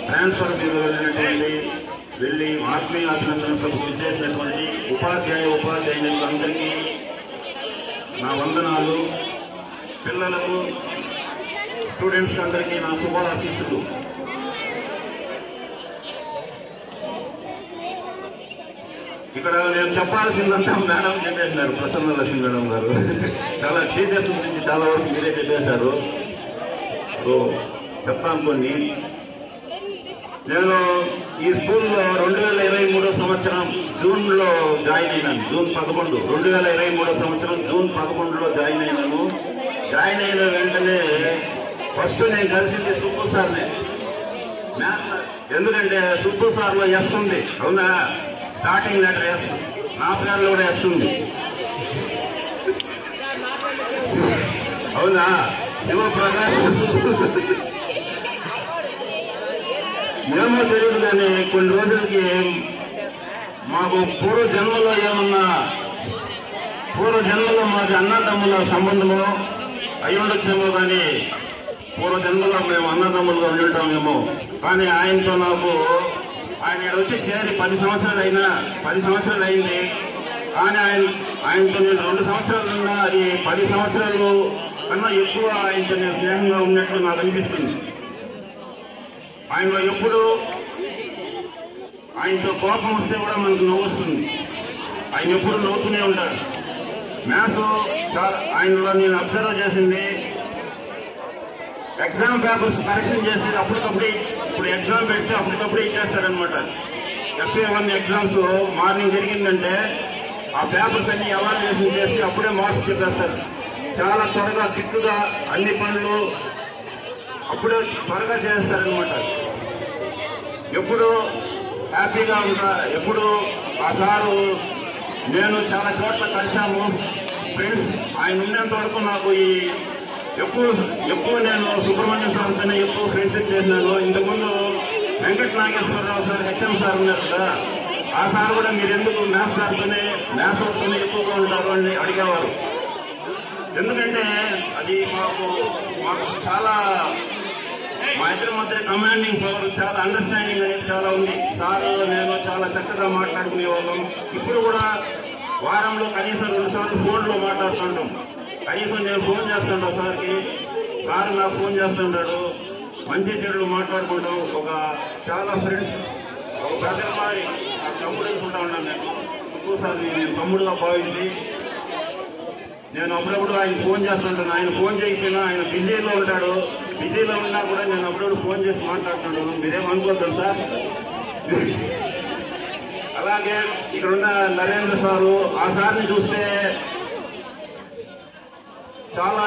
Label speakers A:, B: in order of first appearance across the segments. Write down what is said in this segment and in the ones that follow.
A: Transfer మీద వెళ్ళి ఆత్మీయ అభినందన సభకు చేసినటువంటి ఉపాధ్యాయులందరికీ నా వందనాలు. పిల్లలకు, స్టూడెంట్స్ అందరికీ నా శుభాశీస్సులు. ఇక్కడ నేను చెప్పాల్సిందంతా మేడం చెప్పేసినారు, ప్రసన్న లక్ష్మి మేడం గారు. చాలా టీచర్స్ గురించి చాలా వరకు మీరే చెప్పేశారు. సో చెప్తాను కొన్ని. నేను ఈ స్కూల్లో 2023 సంవత్సరం జూన్లో జాయిన్ అయినాను. జూన్ 11, 2023 సంవత్సరం జూన్ 11లో జాయిన్ అయినాను. జాయిన్ అయిన వెంటనే ఫస్ట్ నేను కలిసింది సుబ్బు సార్నే. ఎందుకంటే సుబ్బు సార్లో ఎస్ ఉంది, అవునా? స్టార్టింగ్ లెటర్ ఎస్, నా పేరులో కూడా ఎస్ ఉంది, అవునా? శివప్రకాష్ ఏమో తెలియదు కానీ కొన్ని రోజులకి మాకు పూర్వజన్మలో మాకు అన్నదమ్ముల సంబంధము అయి ఉండొచ్చేమో, కానీ పూర్వజన్మలో మేము అన్నదమ్ములుగా ఉండటమేమో. కానీ ఆయనతో నాకు ఆయన వచ్చి చేరి 10 సంవత్సరాలు అయింది. కానీ ఆయనతో నేను 2 సంవత్సరాలు ఉన్నా, అది 10 సంవత్సరాలు కన్నా ఎక్కువ ఆయనతో నేను స్నేహంగా ఉన్నట్లు నాకు అనిపిస్తుంది. ఆయనలో ఎప్పుడు ఆయనతో కోపం వస్తే కూడా మనకు నవ్వు వస్తుంది. ఆయన ఎప్పుడు నవ్వుతూనే ఉంటాడు. మ్యాథ్స్ ఆయనలో నేను అబ్జర్వ్ చేసింది, ఎగ్జామ్ పేపర్స్ కరెక్షన్ చేసేది అప్పటికప్పుడే. ఇప్పుడు ఎగ్జామ్ పెడితే అప్పటికప్పుడే ఇచ్చేస్తారనమాట. FA1 ఎగ్జామ్స్ మార్నింగ్ జరిగిందంటే ఆ పేపర్స్ అన్ని ఎవాల్యుయేషన్ చేసి అప్పుడే మార్క్స్ చెప్పేస్తారు. చాలా త్వరగా క్విక్గా అన్ని పనులు అప్పుడే త్వరగా చేస్తారనమాట. ఎప్పుడు హ్యాపీగా ఉంటా. ఎప్పుడు ఆ సారు నేను చాలా చోట్ల కలిశాము, ఫ్రెండ్స్. ఆయన ఉన్నంత వరకు నాకు ఎక్కువ నేను సుబ్రహ్మణ్యం సార్తోనే ఎక్కువ ఫ్రెండ్షిప్ చేసినాను. ఇంతకుముందు Venkata Nageswararao sir, HM sir ఉన్నారు కదా, ఆ సార్ కూడా మీరు ఎందుకు మ్యాథ్స్ సార్తోనే ఎక్కువగా ఉంటారు అని అడిగేవారు. ఎందుకంటే అది మాకు చాలా మా ఇద్దరి మధ్య కమాండింగ్ పవర్, చాలా అండర్స్టాండింగ్ అనేది చాలా ఉంది. సార్ నేను చాలా చక్కగా మాట్లాడుకునే వాళ్ళం. ఇప్పుడు కూడా వారంలో కనీసం 2 సార్లు ఫోన్లో మాట్లాడుతుంటాం. కనీసం నేను ఫోన్ చేస్తుంటా సార్కి, సార్ నాకు ఫోన్ చేస్తుంటాడు. మంచి చెడులు మాట్లాడుకుంటాం. చాలా ఫ్రెండ్స్, ఒక బ్రదర్ మారి నా తమ్ముడు అనుకుంటా ఉన్నాను. నేను ఎక్కువసారి నేను తమ్ముడుగా భావించి నేను అప్పుడప్పుడు ఆయన ఫోన్ చేస్తుంటాను. ఆయన ఫోన్ చేయకపోయినా ఆయన బిజీలో ఉంటాడు. బిజీలో ఉన్నా కూడా నేను అప్పుడప్పుడు ఫోన్ చేసి మాట్లాడుతున్నాను. మీరేమనుకోద్దాం సార్. అలాగే ఇక్కడున్న నరేంద్ర సారు, ఆ సార్ని చూస్తే చాలా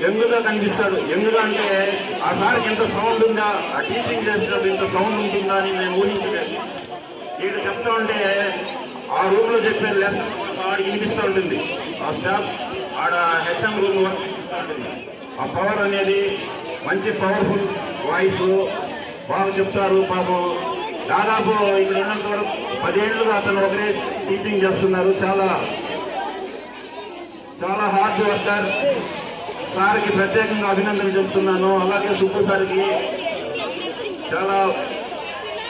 A: యంగ్గా కనిపిస్తాడు. యంగ్గా అంటే ఆ సార్కి ఎంత సౌండ్ ఉందా, ఆ టీచింగ్ చేసేటప్పుడు ఇంత సౌండ్ ఉంటుందా అని నేను ఊహించలేదు. ఇక్కడ చెప్తా ఉంటే ఆ రూమ్ లో చెప్పే లెసన్ ఆడికి వినిపిస్తూ ఉంటుంది. ఆ స్టాఫ్ ఆడ HM రూమ్ వరకు వినిపిస్తూ ఉంటుంది. ఆ పవర్ అనేది మంచి పవర్ఫుల్ వాయిస్, బాగా చెప్తారు. పాపం దాదాపు ఇక్కడ ఉన్నంత వరకు 10 ఏళ్లుగా అతను ఒకరే టీచింగ్ చేస్తున్నారు. చాలా హార్డ్ వర్కర్. సార్కి ప్రత్యేకంగా అభినందనలు చెప్తున్నాను. అలాగే సుబ్బు సార్కి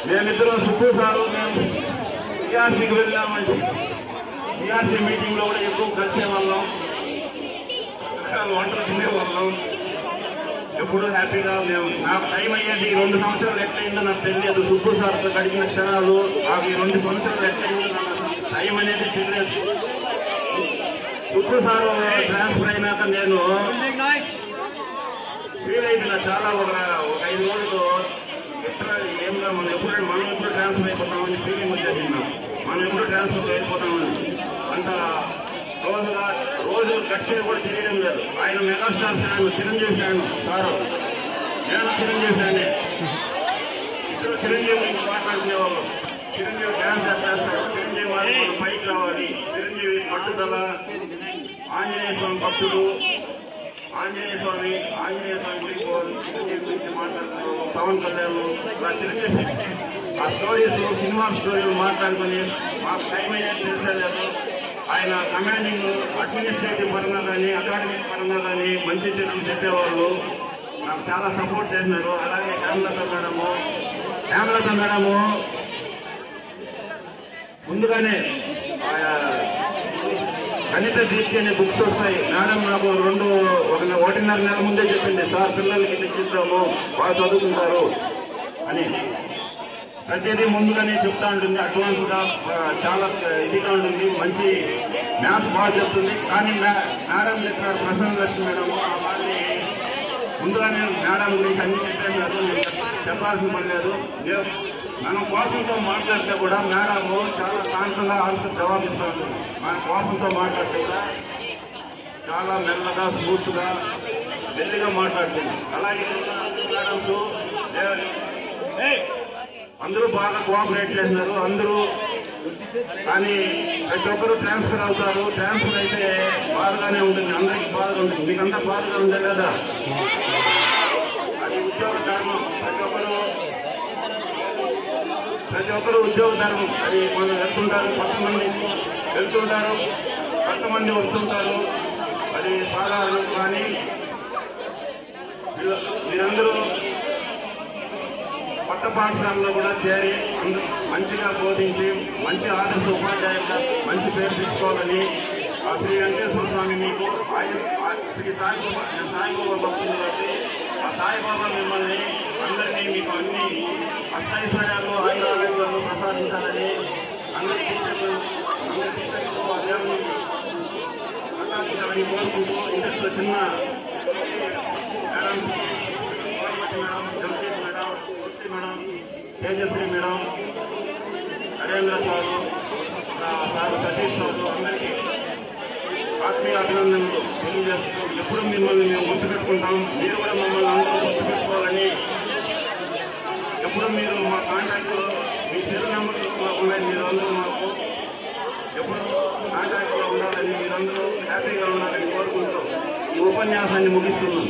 A: మేమిద్దరం సుబ్బు సారు మేము సిఆర్సీకి వెళ్ళామంటే సిఆర్సీ మీటింగ్ లో కూడా ఎక్కువ కలిసేవాళ్ళం, వంటలు తినేవాళ్ళం. ఎప్పుడు హ్యాపీగా నాకు టైం అయ్యేది 2 సంవత్సరాలు ఎట్లయిందో నాకు తెలియదు. సుబ్బు సార్తో గడిపిన క్షణాలు నాకు 2 సంవత్సరాలు ఎట్లయిందో నాకు టైం అనేది తెలియదు. సుబ్బు సార్ ట్రాన్స్ఫర్ అయినాక నేను ఫీల్ అయిపోయినా చాలా. ఒక 5 రోజులు ఏమన్నా మనం ఎప్పుడు ట్రాన్స్ఫర్ అయిపోతామని ఫీలింగ్ వచ్చేసింది. మనం ఎప్పుడు ట్రాన్స్ఫర్ అయిపోతామని అంత రోజులు గడిచేది కూడా తెలియడం లేదు. ఆయన megastar fan, Chiranjeevi fan sir. నేను చిరంజీవి ఫ్యానే. ఇద్దరు చిరంజీవి గురించి మాట్లాడుకునేవాళ్ళం. చిరంజీవి డ్యాన్స్ చేస్తాడు, చిరంజీవి వాళ్ళు పైకి రావాలి, చిరంజీవి పట్టుదల, ఆంజనేయ స్వామి భక్తుడు, ఆంజనేయ స్వామి గురించి పోవాలి, చిరంజీవి గురించి మాట్లాడుకున్నాం. పవన్ కళ్యాణ్ ఇలా చిరంజీవి ఆ స్టోరీస్, సినిమా స్టోరీలు మాట్లాడుకుని మాకు టైం అయ్యేది తెలిసేలేదు. ఆయన కమాండింగ్, అడ్మినిస్ట్రేటివ్ పరంగా కానీ అకాడమిక్ పరంగా కానీ మంచి చెడులు చెప్పేవాళ్ళు. నాకు చాలా సపోర్ట్ చేసినారు. అలాగే హేమలత మేడము ముందుగానే గణిత దీప్తి అనే బుక్స్ వస్తాయి. మేడం నాకు 1.5 నెల ముందే చెప్పింది, సార్ పిల్లలకి ఇచ్చిద్దాము, బాగా చదువుకుంటారు అని. ప్రతిదీ ముందుగానే చెప్తా ఉంటుంది, అడ్వాన్స్ గా చాలా ఇదిగా ఉంటుంది. మంచి మ్యాథ్స్ బాగా చెప్తుంది. కానీ మేడం చెప్పారు, ప్రసన్న లక్ష్మి మేడం ఆ మాదిరి ముందుగానే మేడం గురించి అన్ని చెప్పేశారు. చెప్పాల్సిన పని లేదు. మనం కోపంతో మాట్లాడితే కూడా మేడము చాలా శాంతంగా ఆన్సర్ జవాబిస్తూ ఉంటుంది. మన కోపంతో మాట్లాడితే కూడా చాలా మెల్లగా స్మూత్ గా మెల్లిగా మాట్లాడుతుంది. అలాగే మేడమ్స్ అందరూ బాగా కోఆపరేట్ చేసినారు అందరూ. కానీ ప్రతి ఒక్కరు ట్రాన్స్ఫర్ అవుతారు. ట్రాన్స్ఫర్ అయితే బాధగానే ఉంటుంది, అందరికి బాధగా ఉంటుంది. మీకంతా బాధగా ఉందే కదా, అది ఉద్యోగ ధర్మం. ప్రతి ఒక్కరు ఉద్యోగ ధర్మం. అది మనం వెళ్తుంటారు, కొంతమంది వస్తుంటారు, అది సాధారణం. కానీ మీరందరూ కొత్త పాఠశాలలో కూడా చేరి మంచిగా బోధించి మంచి ఆదర్శ ఉపాధ్యాయులుగా మంచి పేరు తెచ్చుకోవాలని ఆ శ్రీ వెంకటేశ్వర స్వామి మీకు శ్రీ సాయిబాబా భక్తులు కాబట్టి ఆ సాయిబాబా మిమ్మల్ని అందరినీ మీకు అన్ని అష్టైశ్వర్యాలు ఆయురారోగ్యాలు ప్రసాదించాలని అందరి శిక్షకులు ఆ దేవుని ప్రసాదించాలని కోరుకుంటూ ఇంతలో చిన్న madams madam, Jamsheed madam, Tulasi madam, Tejashri madam, Narendra sir, sir Satish sir అందరికీ ఆత్మీయ అభినందనలు తెలియజేస్తూ ఎప్పుడు మిమ్మల్ని మేము గుర్తుపెట్టుకుంటాం. మీరు కూడా మమ్మల్ని అందరూ గుర్తుపెట్టుకోవాలని, ఎప్పుడు మీరు మా కాంటాక్ట్లో మీ సెల్ నెంబర్లు ఉన్నాయి, మీరందరూ మాకు ఎప్పుడు కాంటాక్ట్లో ఉండాలని, మీరందరూ హ్యాపీగా ఉండాలని కోరుకుంటూ ఈ ఉపన్యాసాన్ని ముగిస్తున్నాం.